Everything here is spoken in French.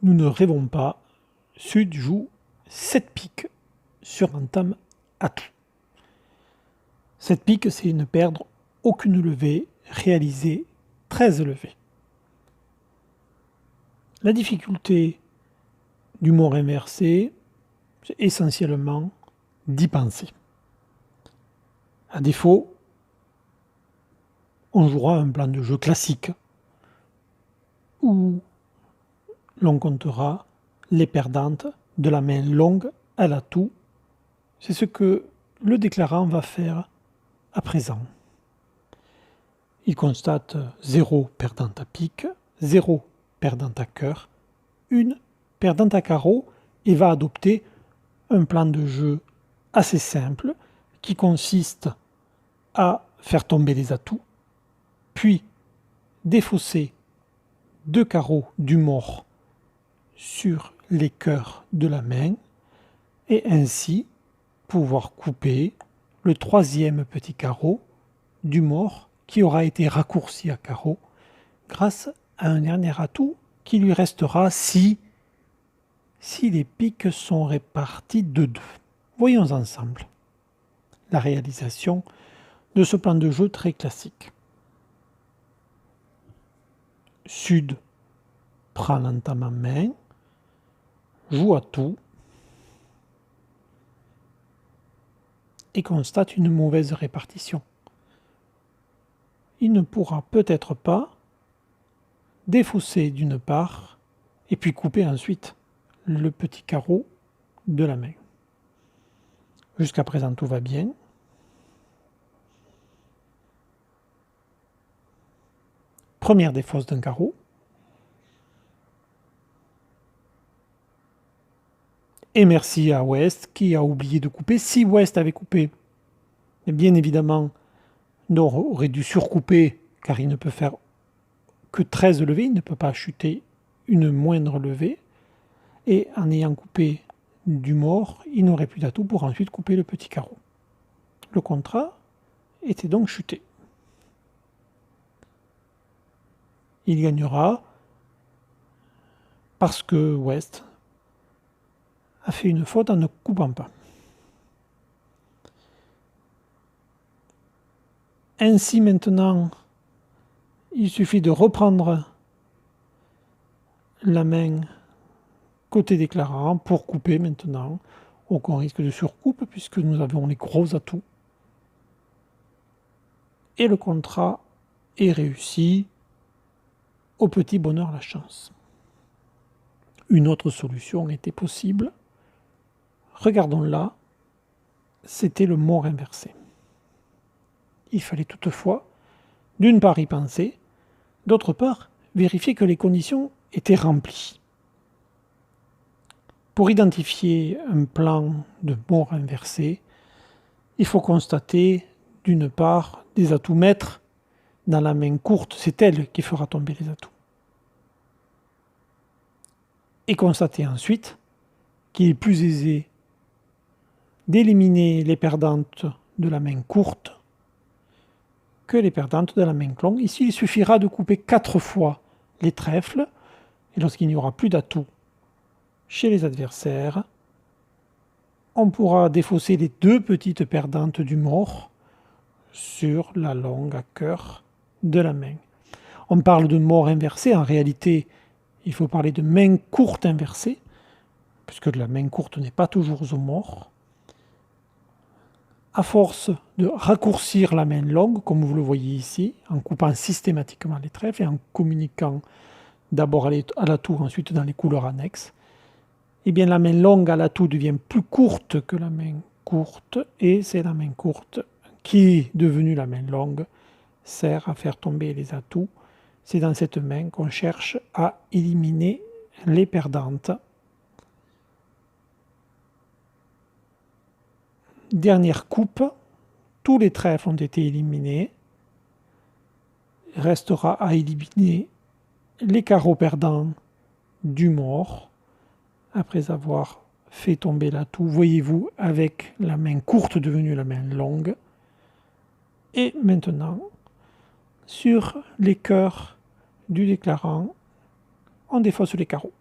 Nous ne rêvons pas, Sud joue 7 piques sur un tam atout. 7 piques, c'est ne perdre aucune levée, réaliser 13 levées. La difficulté du mort inversé, c'est essentiellement d'y penser. À défaut, on jouera un plan de jeu classique où l'on comptera les perdantes de la main longue à l'atout. C'est ce que le déclarant va faire à présent. Il constate 0 perdante à pique, 0 perdante à cœur, 1 perdante à carreau et va adopter un plan de jeu assez simple qui consiste à faire tomber les atouts, puis défausser 2 carreaux du mort sur les cœurs de la main et ainsi pouvoir couper le 3e petit carreau du mort qui aura été raccourci à carreau grâce à un dernier atout qui lui restera si les piques sont réparties de 2. Voyons ensemble la réalisation de ce plan de jeu très classique. Sud prend l'entame en main, joue atout et constate une mauvaise répartition. Il ne pourra peut-être pas défausser d'une part et puis couper ensuite le petit carreau de la main. Jusqu'à présent tout va bien. Première défausse d'un carreau. Et merci à West qui a oublié de couper. Si West avait coupé, bien évidemment, Nord aurait dû surcouper car il ne peut faire que 13 levées, il ne peut pas chuter une moindre levée. Et en ayant coupé du mort, il n'aurait plus d'atout pour ensuite couper le petit carreau. Le contrat était donc chuté. Il gagnera parce que West a fait une faute en ne coupant pas. Ainsi maintenant, il suffit de reprendre la main côté déclarant pour couper maintenant. Aucun risque de surcoupe puisque nous avons les gros atouts. Et le contrat est réussi. Au petit bonheur la chance. Une autre solution était possible. Regardons-la. C'était le mort inversé. Il fallait toutefois, d'une part y penser, d'autre part vérifier que les conditions étaient remplies. Pour identifier un plan de mort inversé, il faut constater d'une part des atouts maîtres dans la main courte, c'est elle qui fera tomber les atouts. Et constater ensuite qu'il est plus aisé d'éliminer les perdantes de la main courte que les perdantes de la main longue. Ici, il suffira de couper 4 fois les trèfles, et lorsqu'il n'y aura plus d'atouts chez les adversaires, on pourra défausser les 2 petites perdantes du mort sur la longue à cœur de la main. On parle de mort inversée, en réalité, il faut parler de main courte inversée, puisque la main courte n'est pas toujours au mort. À force de raccourcir la main longue, comme vous le voyez ici, en coupant systématiquement les trèfles et en communiquant d'abord à l'atout, ensuite dans les couleurs annexes, eh bien la main longue à l'atout devient plus courte que la main courte, et c'est la main courte qui est devenue la main longue, sert à faire tomber les atouts. C'est dans cette main qu'on cherche à éliminer les perdantes. Dernière coupe, tous les trèfles ont été éliminés. Il restera à éliminer les carreaux perdants du mort. Après avoir fait tomber l'atout, voyez-vous, avec la main courte devenue la main longue. Et maintenant, sur les cœurs du déclarant, on défausse les carreaux.